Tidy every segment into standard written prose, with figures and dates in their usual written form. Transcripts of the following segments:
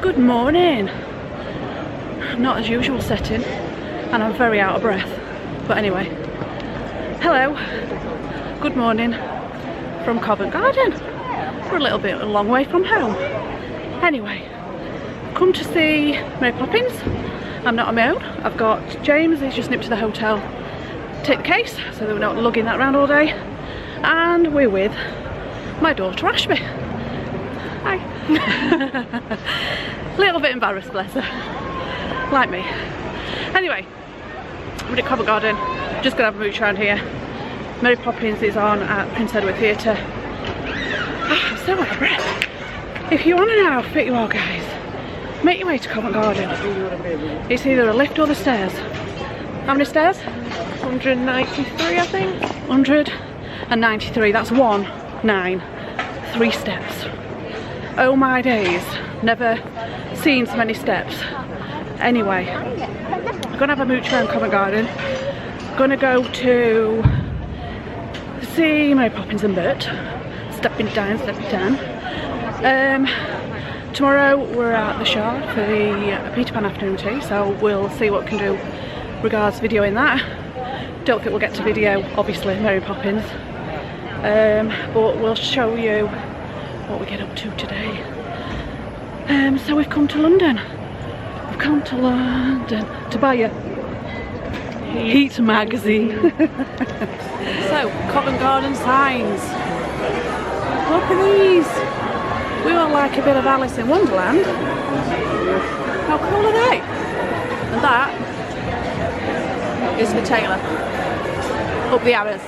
Good morning. Not as usual setting, and I'm very out of breath. But anyway, hello. Good morning from Covent Garden. We're a long way from home. Anyway, come to see Mary Poppins. I'm not on my own. I've got James. He's just nipped to the hotel to take the case, so that we're not lugging that around all day. And we're with my daughter Ashby. Hi. Little bit embarrassed, bless her. Like me. Anyway, we're at Covent Garden. Just gonna have a mooch around here. Mary Poppins is on at Prince Edward Theatre. I'm so out of breath. If you want to know how fit you are, guys, make your way to Covent Garden. It's either a lift or the stairs. How many stairs? 193, I think. 193. That's 3 steps. Oh my days, never seen so many steps. Anyway, I'm gonna have a mooch around Covent Garden. Gonna go to see Mary Poppins and Bert. Stepping down. Tomorrow we're at the Shard for the Peter Pan afternoon tea, so we'll see what we can do regards videoing that. Don't think we'll get to video, obviously, Mary Poppins. But we'll show you what we get up to today. So we've come to London. We've come to London to buy a Heat magazine. So, Covent Garden signs. Look at these. We all like a bit of Alice in Wonderland. How cool are they? And that is the tailor. Up the arrows.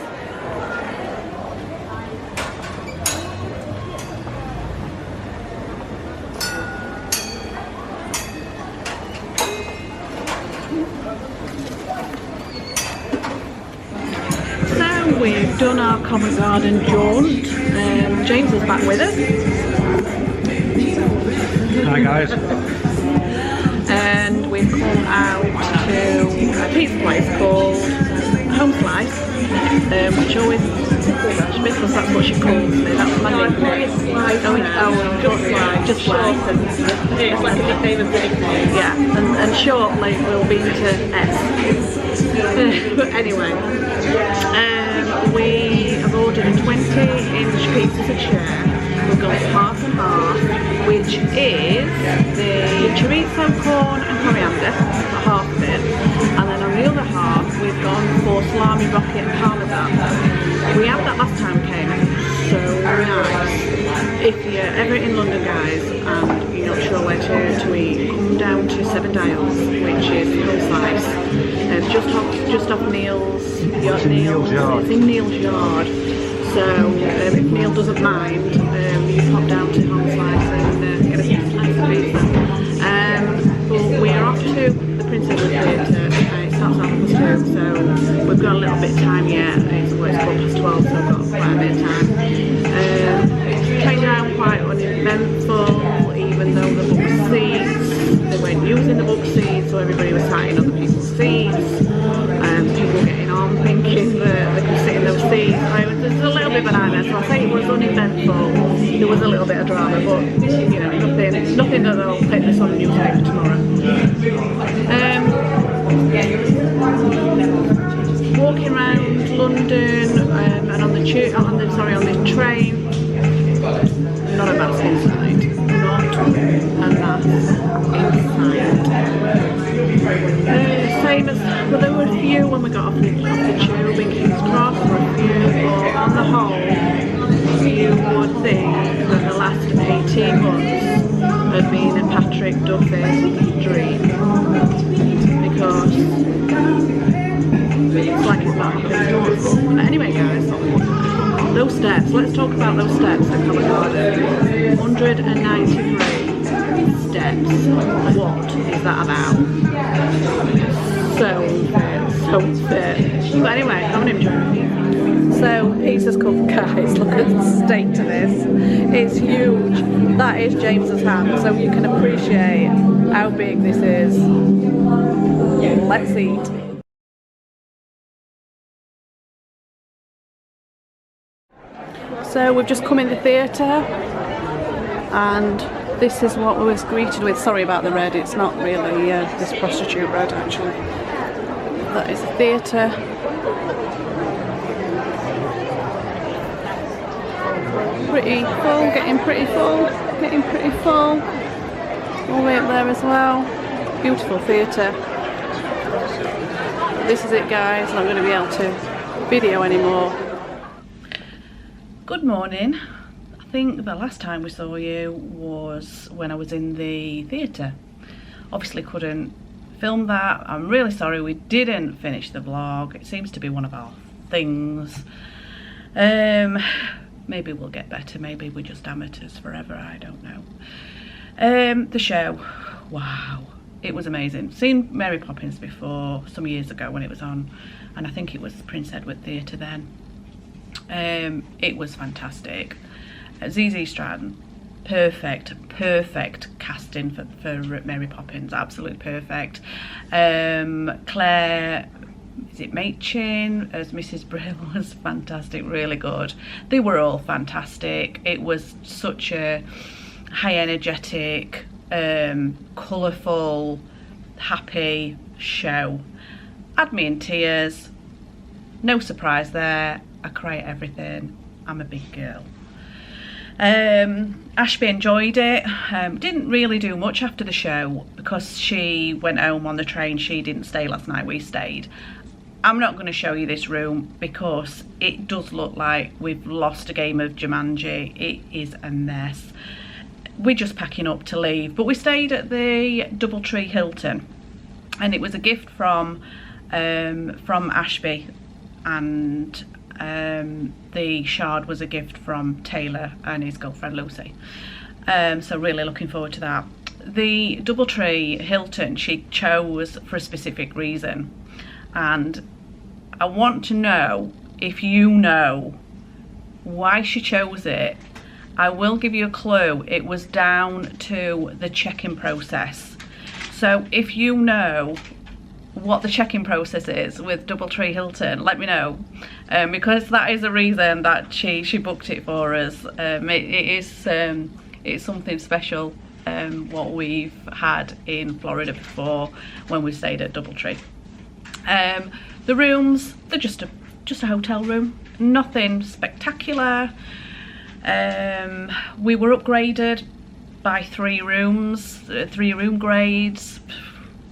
We've done our Covent Garden jaunt. James is back with us. Hi guys. And we've come out to a pizza place called Home Slice, which always because that's what she calls me. That's my nickname. Just Slice. It's like a nickname of nickname. Yeah, and shortly we'll be to S. But anyway. We have ordered a 20-inch pizza to share. We've got half and half, which is the chorizo, corn and coriander, half of it. And then on the other half, we've gone for salami, rocket and parmesan. We had that last time we came, so nice. If you're ever in London, guys, and you're not sure where to eat, come down to Seven Dials, which is Home Slice. Just off Neil's Yard. It's in Neil's Yard. So if Neil doesn't mind, you pop down to Home Slice and get a slice of pizza. But we're off to the Prince Edward Theatre. It starts at 2:30, so we've got a little bit of time yet. It's 12:15, so we've got quite a bit of time. Came down quite uneventful, even though the book seats, they weren't using the book seats, so everybody was sat in other people's seats. People getting on thinking that they could sit in those seats. There's a little bit of an nightmare, so I think it was uneventful. There was a little bit of drama, but you know, nothing that they'll take this on the newspaper tomorrow. Walking around London and on the train. Not a mask inside. Not a mask inside. Same as, well, there were a few when we got off the tube in King's Cross, or a few, but on the whole, you would think that the last 18 months had been a Patrick Duffy's dream, because it's like it's not happened before. But anyway, guys, those steps, let's talk about those steps at Covent Garden. 193 steps. What is that about? So fit. But anyway, I'm gonna enjoy it. So pizza's come, guys. Look at the state of this. It's huge. That is James's hand, so you can appreciate how big this is. Let's eat. So we've just come in the theatre and this is what we was greeted with. Sorry about the red, it's not really this prostitute red actually. That is a theatre. Pretty full, getting pretty full, getting pretty full. All the way up there as well. Beautiful theatre. This is it guys, not going to be able to video anymore. Good morning. I think the last time we saw you was when I was in the theatre. Obviously couldn't film that. I'm really sorry we didn't finish the vlog. It seems to be one of our things. Maybe we'll get better, maybe we're just amateurs forever, I don't know. The show, wow, it was amazing. Seen Mary Poppins before, some years ago when it was on, and I think it was Prince Edward Theatre then. It was fantastic. ZZ Stratton, perfect casting for Mary Poppins, absolutely perfect. Claire, is it Machin as Mrs. Brill was fantastic, really good. They were all fantastic. It was such a high energetic, colourful, happy show. Had me in tears, no surprise there. I cry at everything. I'm a big girl. Ashby enjoyed it. Didn't really do much after the show because she went home on the train. She didn't stay last night, we stayed. I'm not going to show you this room because it does look like we've lost a game of Jumanji. It is a mess. We're just packing up to leave, but we stayed at the Doubletree Hilton, and it was a gift from Ashby, and the Shard was a gift from Taylor and his girlfriend Lucy. So really looking forward to that. The Doubletree Hilton she chose for a specific reason, and I want to know if you know why she chose it. I will give you a clue. It was down to the check-in process. So if you know what the check-in process is with Doubletree Hilton, let me know, because that is the reason that she booked it for us. It's something special, what we've had in Florida before when we stayed at Doubletree. The rooms, they're just a hotel room, nothing spectacular. We were upgraded by 3 rooms, 3 room grades.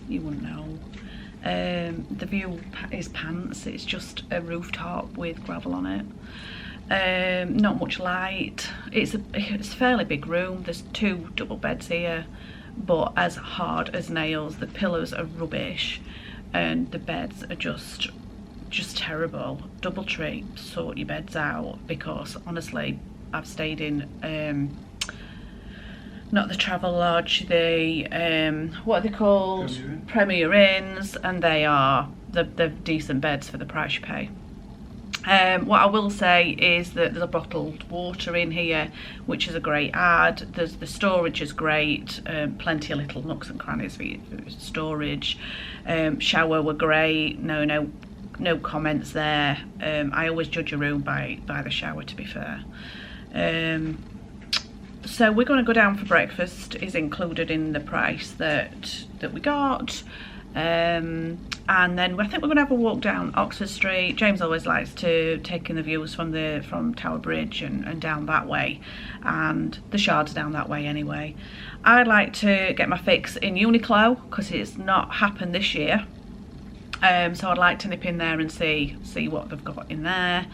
You wouldn't know. The view is pants. It's just a rooftop with gravel on it. Not much light. It's a fairly big room. There's 2 double beds here, but as hard as nails. The pillows are rubbish and the beds are just terrible. Doubletree, sort your beds out, because honestly I've stayed in not the Travel Lodge, the what are they called? Premier Inns, and they're decent beds for the price you pay. What I will say is that there's a bottled water in here, which is a great add. The storage is great, plenty of little nooks and crannies for storage. Shower were great, no comments there. I always judge a room by the shower, to be fair. So we're going to go down for breakfast, is included in the price that we got. And then I think we're going to have a walk down Oxford Street. James always likes to take in the views from Tower Bridge and down that way, and the Shard's down that way anyway. I'd like to get my fix in Uniqlo because it's not happened this year, so I'd like to nip in there and see what they've got in there.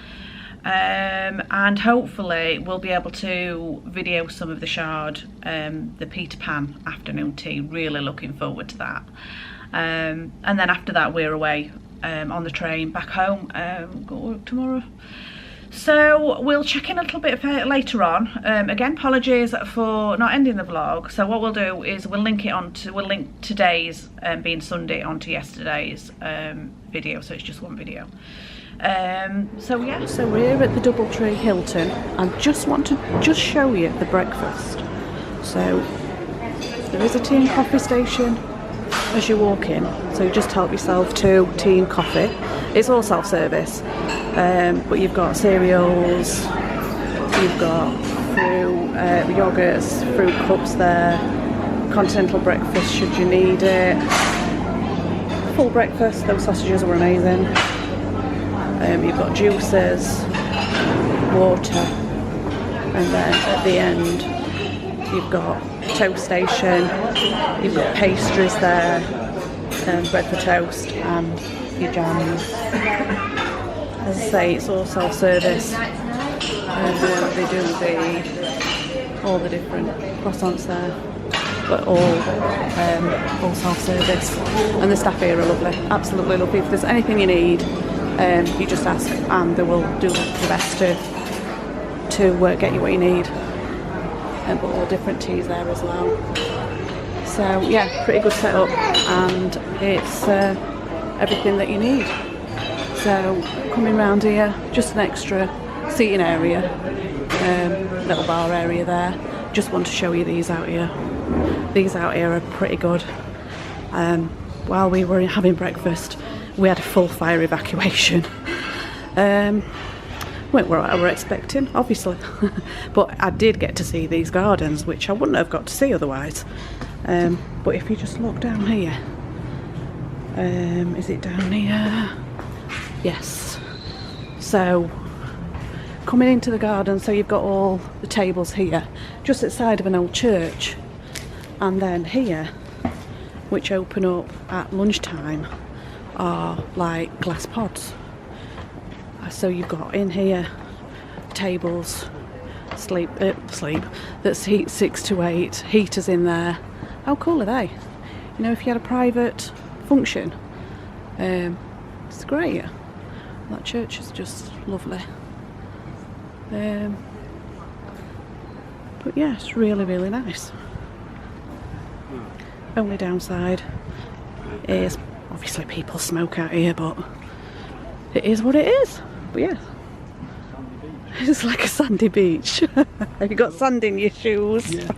And hopefully we'll be able to video some of the Shard, the Peter Pan afternoon tea. Really looking forward to that. And then after that we're away on the train back home. Got work tomorrow, so we'll check in a little bit later on. Again, apologies for not ending the vlog. So what we'll do is we'll link today's being Sunday onto yesterday's video, so it's just one video. So yeah, so we're at the Doubletree Hilton. I just want to show you the breakfast. So there is a tea and coffee station as you walk in, so you just help yourself to tea and coffee. It's all self-service, but you've got cereals, you've got through yogurts, fruit cups there, continental breakfast should you need it, full breakfast, those sausages were amazing. You've got juices, water, and then at the end you've got toast station, you've got pastries there, bread for toast and your jams. As I say, it's all self-service. They do all the different croissants there, but all self-service. And the staff here are lovely, absolutely lovely. If there's anything you need, you just ask and they will do the best to get you what you need. But all different teas there as well. So yeah, pretty good setup, and it's everything that you need. So coming round here, just an extra seating area, little bar area there. Just want to show you these out here. These out here are pretty good. While we were having breakfast, we had a full fire evacuation. Weren't what I were expecting, obviously, but I did get to see these gardens, which I wouldn't have got to see otherwise. But if you just look down here, is it down here? Yes. So coming into the garden, so you've got all the tables here, just outside of an old church, and then here, which open up at lunchtime, are like glass pods. So you've got in here tables, sleep that seat 6 to 8, heaters in there. How cool are they? You know, if you had a private function, it's great. That church is just lovely. But yeah, it's really, really nice. Only downside is obviously people smoke out here, but it is what it is. But yeah, it's like a sandy beach. Have you got sand in your shoes? Yeah.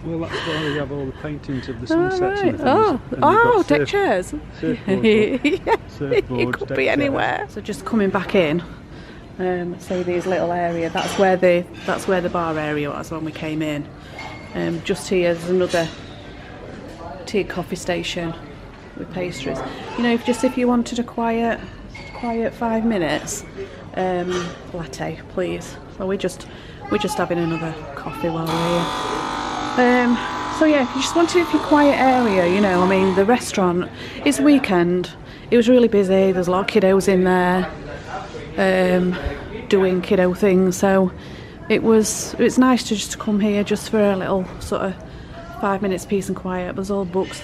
Well, that's why we have all the paintings of the sunsets. Right. And deck chairs. Surfboards, It could be anywhere. So just coming back in, say these little area. That's where the bar area was when we came in. Just here, there's another tea and coffee station with pastries. You know, if you wanted a quiet 5 minutes, latte, please. So we're just having another coffee while we're here. So yeah, if you just wanted a quiet area, you know, I mean, the restaurant, it's weekend, it was really busy, there's a lot of kiddos in there, doing kiddo things, so it's nice to just come here just for a little sort of 5 minutes peace and quiet. There's all books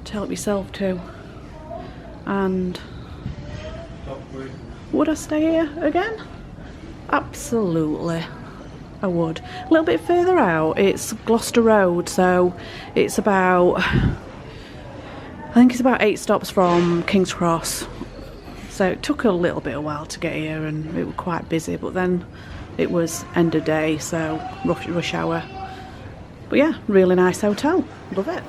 to help yourself too. And would I stay here again? Absolutely, I would. A little bit further out, it's Gloucester Road, so it's about, I think it's about 8 stops from King's Cross. So it took a little bit of while to get here, and it was quite busy, but then it was end of day, so rush hour. But yeah, really nice hotel, love it.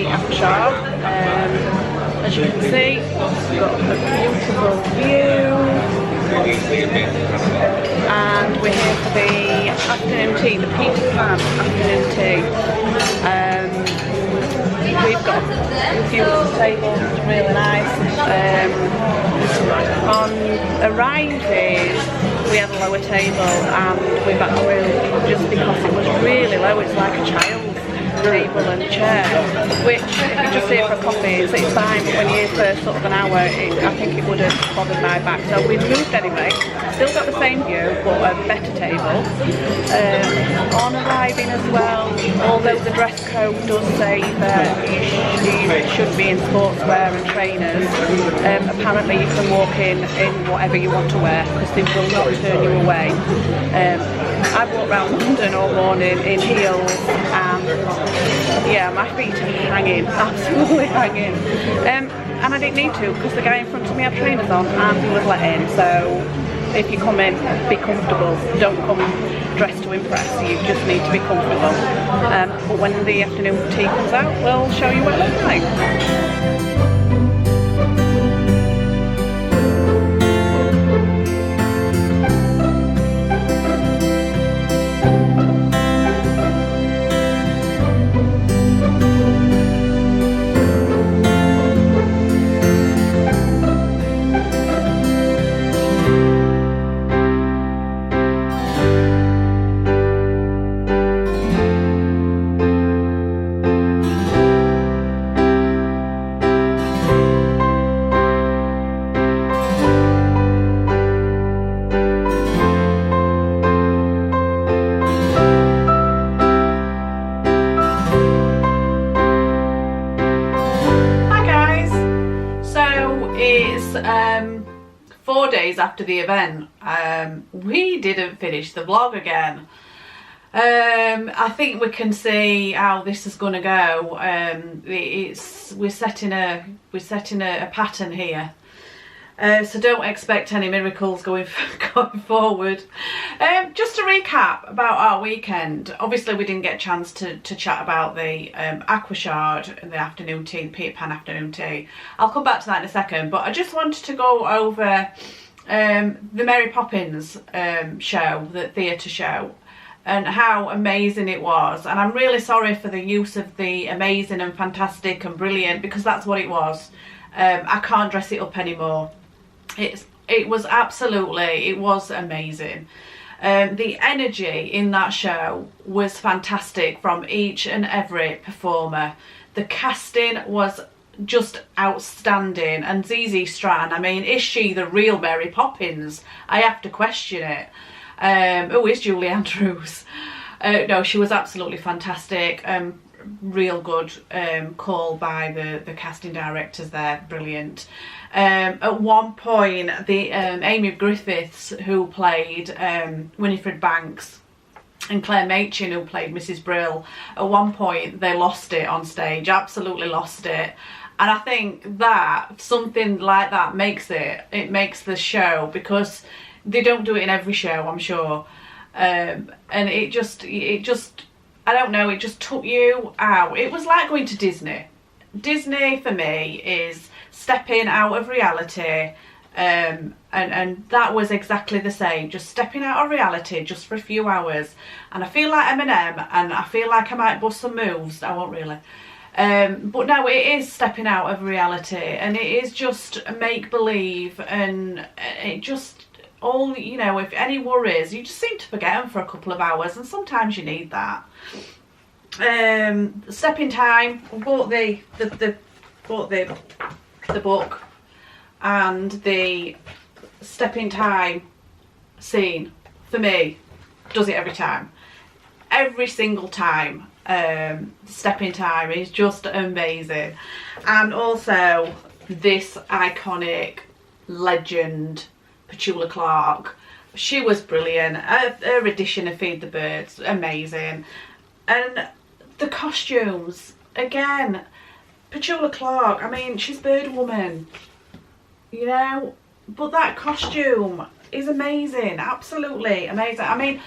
Aquashard. As you can see, we've got a beautiful view, and we're here for the afternoon tea, the Peter Pan afternoon tea. We've got a few little tables, which are really nice. On arriving, we had a lower table, and we've had to move just because it was really low. It's like a child's table and chair, which if you just sit for a coffee, it's fine, but when you're here for sort of an hour, I think it would have bothered my back. So we've moved anyway, still got the same view, but a better table. On arriving as well, although the dress code does say that you should be in sportswear and trainers, apparently you can walk in whatever you want to wear, because they will not turn you away. I've walked around London all morning in heels, and yeah, my feet are hanging, absolutely hanging. And I didn't need to, because the guy in front of me had trainers on and he was let in. So if you come in, be comfortable. Don't come dressed to impress. You just need to be comfortable. But when the afternoon tea comes out, we'll show you what it looks like. It's 4 days after the event. We didn't finish the vlog again. I think we can see how this is going to go. We're setting a pattern here. So don't expect any miracles going forward. Just to recap about our weekend, obviously we didn't get a chance to chat about the Aquashard and the afternoon tea, Peter Pan afternoon tea. I'll come back to that in a second, but I just wanted to go over the Mary Poppins show, the theatre show, and how amazing it was. And I'm really sorry for the use of the amazing and fantastic and brilliant, because that's what it was. I can't dress it up anymore. It was amazing. The energy in that show was fantastic from each and every performer. The casting was just outstanding, and ZZ Stratton, I mean, is she the real Mary Poppins? I have to question it. Who is Julie Andrews? No, she was absolutely fantastic. Real good call by the casting directors there, brilliant. At one point, the Amy Griffiths, who played Winifred Banks, and Claire Machin, who played Mrs. Brill, at one point they lost it on stage, absolutely lost it. And I think that something like that makes makes the show, because they don't do it in every show, I'm sure. And it just I don't know, it just took you out. It was like going to Disney. Disney for me is stepping out of reality, and that was exactly the same, just stepping out of reality just for a few hours. And I feel like Eminem, and I feel like I might bust some moves. I won't really, but no, it is stepping out of reality, and it is just make-believe, and it just all, you know, if any worries, you just seem to forget them for a couple of hours, and sometimes you need that. Stepping time, I bought the book, and the stepping time scene for me does it every time, every single time. Stepping time is just amazing. And also this iconic legend Petula Clark, she was brilliant. Her edition of Feed the Birds, amazing. And the costumes, again, Petula Clark, I mean, she's Bird Woman, you know, but that costume is amazing, absolutely amazing. I mean,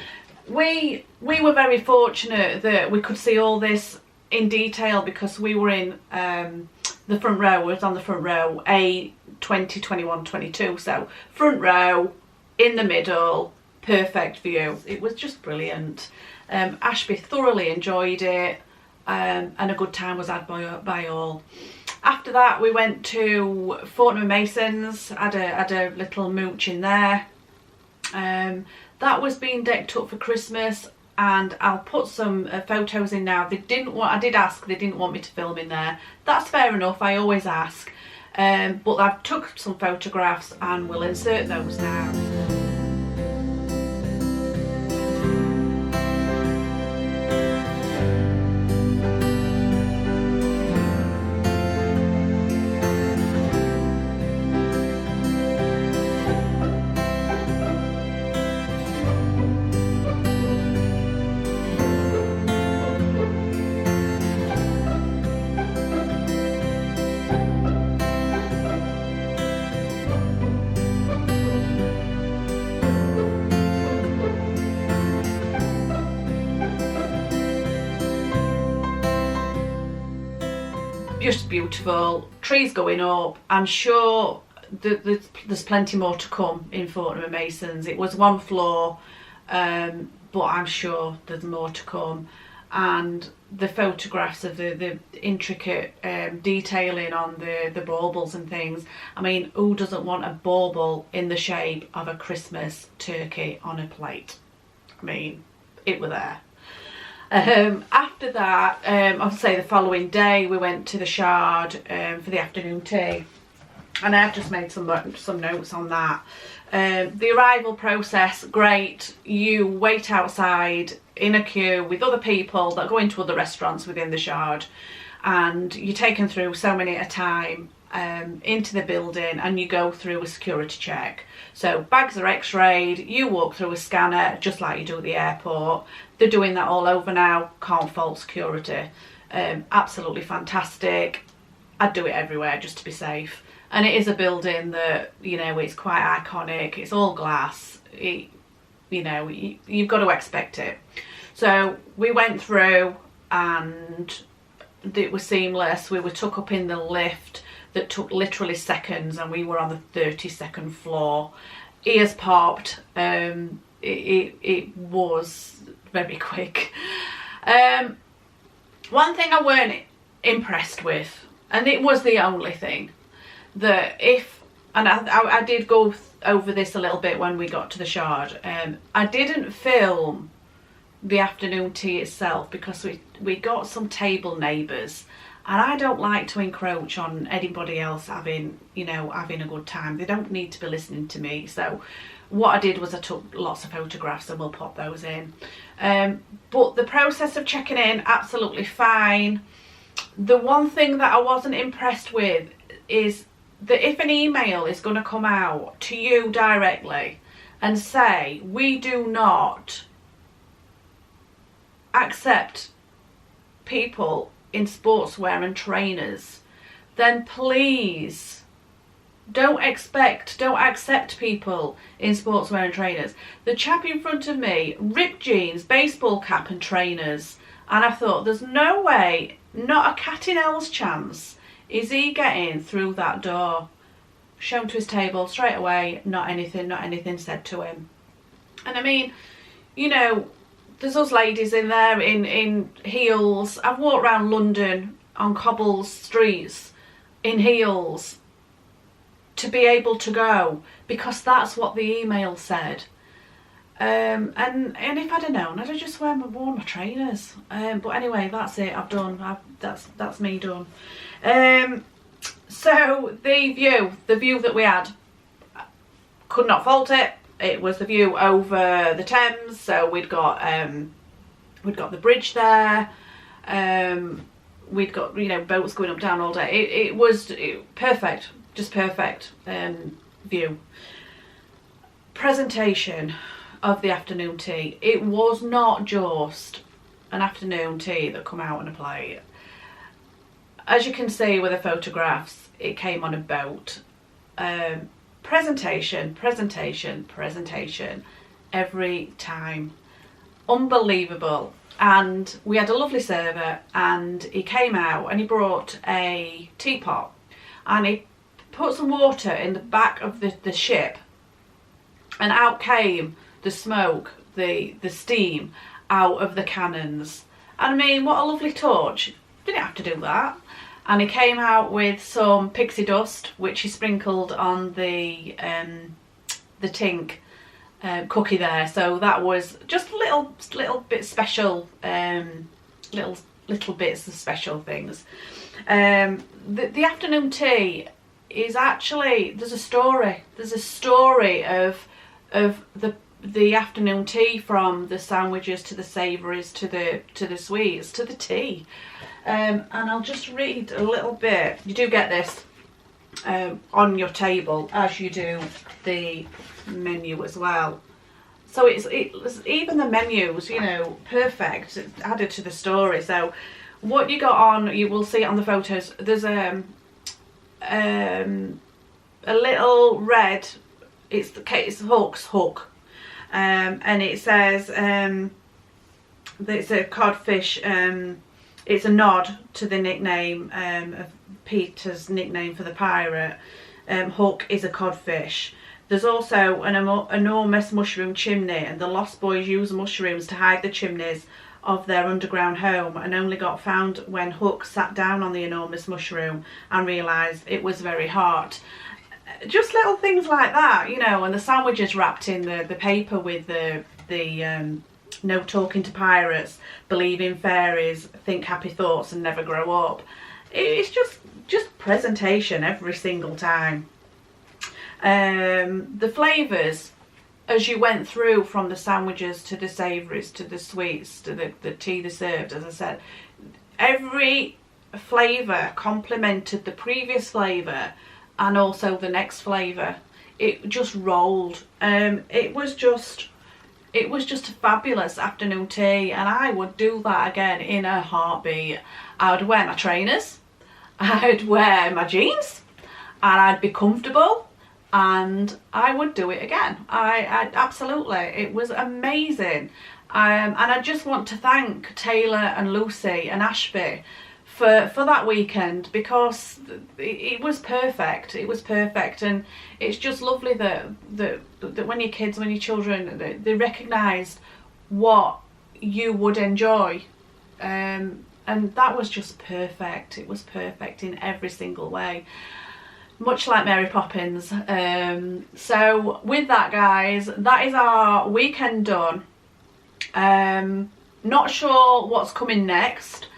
we were very fortunate that we could see all this in detail because we were in the front row. We was on the front row, A 20, 21, 22. So front row, in the middle, perfect view. It was just brilliant. Ashby thoroughly enjoyed it, and a good time was had by all. After that, we went to Fortnum & Mason's, had a little mooch in there. That was being decked up for Christmas, and I'll put some photos in now. I did ask, they didn't want me to film in there. That's fair enough, I always ask. But I've took some photographs and we'll insert those now. Just beautiful, trees going up. I'm sure there's plenty more to come in Fortnum & Mason's. It was one floor, but I'm sure there's more to come. And the photographs of the intricate detailing on the baubles and things. I mean, who doesn't want a bauble in the shape of a Christmas turkey on a plate? I mean, it were there. After that, I'll say the following day, we went to the Shard for the afternoon tea, and I've just made some notes on that. The arrival process, great. You wait outside in a queue with other people that go into other restaurants within the Shard, and you're taken through so many at a time into the building, and you go through a security check. So bags are x-rayed, you walk through a scanner just like you do at the airport. They're doing that all over now, can't fault security. Absolutely fantastic. I'd do it everywhere just to be safe. And it is a building that, you know, it's quite iconic, it's all glass, you know, you've got to expect it. So we went through and it was seamless. We were took up in the lift that took literally seconds, and we were on the 32nd floor. Ears popped. It was very quick. One thing I weren't impressed with, and it was the only thing, that I did go over this a little bit when we got to the Shard. I didn't film the afternoon tea itself because we got some table neighbours, and I don't like to encroach on anybody else having a good time. They don't need to be listening to me. So what I did was I took lots of photographs, and we'll pop those in. But the process of checking in, absolutely fine. The one thing that I wasn't impressed with is that if an email is going to come out to you directly and say, we do not accept people in sportswear and trainers, then please don't accept people in sportswear and trainers. The chap in front of me, ripped jeans, baseball cap and trainers, and I thought, there's no way, not a cat in hell's chance is he getting through that door. Shown to his table straight away, not anything said to him. And I mean, you know, there's us ladies in there in heels. I've walked around London on cobble streets in heels to be able to go, because that's what the email said. And if I'd have known, I'd have just worn my trainers. But anyway, that's it. I've done. That's me done. So the view that we had, could not fault it. It was the view over the Thames, so we'd got the bridge there. We'd got, you know, boats going up down all day. It was perfect, just perfect view. Presentation of the afternoon tea. It was not just an afternoon tea that come out on a plate. As you can see with the photographs, it came on a boat. Presentation every time. Unbelievable. and we had a lovely server, and he came out and he brought a teapot and he put some water in the back of the ship, and out came the smoke, the steam out of the cannons. And I mean, what a lovely touch. Didn't have to do that. And he came out with some pixie dust, which he sprinkled on the tink cookie there. So that was just little bit special, little bits of special things. The afternoon tea is actually, there's a story of the afternoon tea, from the sandwiches to the savouries to the sweets to the tea. And I'll just read a little bit. You do get this on your table, as you do the menu as well. So it's even the menus, you know, perfect, added to the story. So what you got on, you will see it on the photos. There's a little red, it's Hook's hook, and it says that it's a codfish. It's a nod to the nickname of Peter's nickname for the pirate. Hook is a codfish. There's also an enormous mushroom chimney, and the Lost Boys use mushrooms to hide the chimneys of their underground home, and only got found when Hook sat down on the enormous mushroom and realised it was very hot. Just little things like that, you know, and the sandwiches wrapped in the paper with the no talking to pirates, believe in fairies, think happy thoughts and never grow up. It's just presentation every single time. The flavours, as you went through from the sandwiches to the savouries to the sweets to the tea they served, as I said, every flavour complemented the previous flavour and also the next flavour. It just rolled. It was just a fabulous afternoon tea, and I would do that again in a heartbeat. I would wear my trainers, I'd wear my jeans, and I'd be comfortable, and I would do it again. I absolutely, it was amazing. And I just want to thank Taylor and Lucy and Ashby for that weekend, because it was perfect. It was perfect, and it's just lovely that when your kids, when your children, they recognised what you would enjoy, and that was just perfect. It was perfect in every single way, much like Mary Poppins. So with that, guys, that is our weekend done. Not sure what's coming next.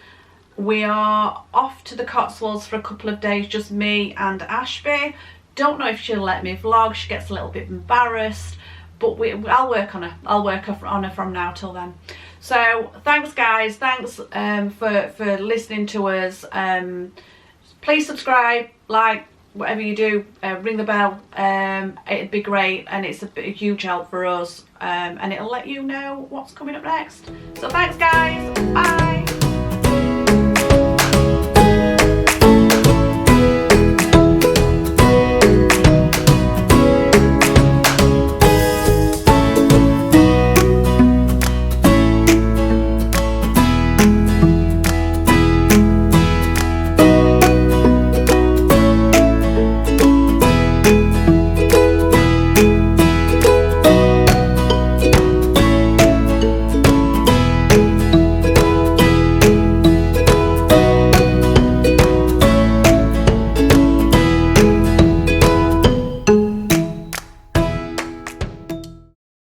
We are off to the Cotswolds for a couple of days, just me and Ashby. Don't know if she'll let me vlog. She gets a little bit embarrassed, but I'll work on her. I'll work on her from now till then. So thanks, guys. Thanks for listening to us. Please subscribe, like, whatever you do, ring the bell. It'd be great, and it's a huge help for us, and it'll let you know what's coming up next. So thanks, guys. Bye.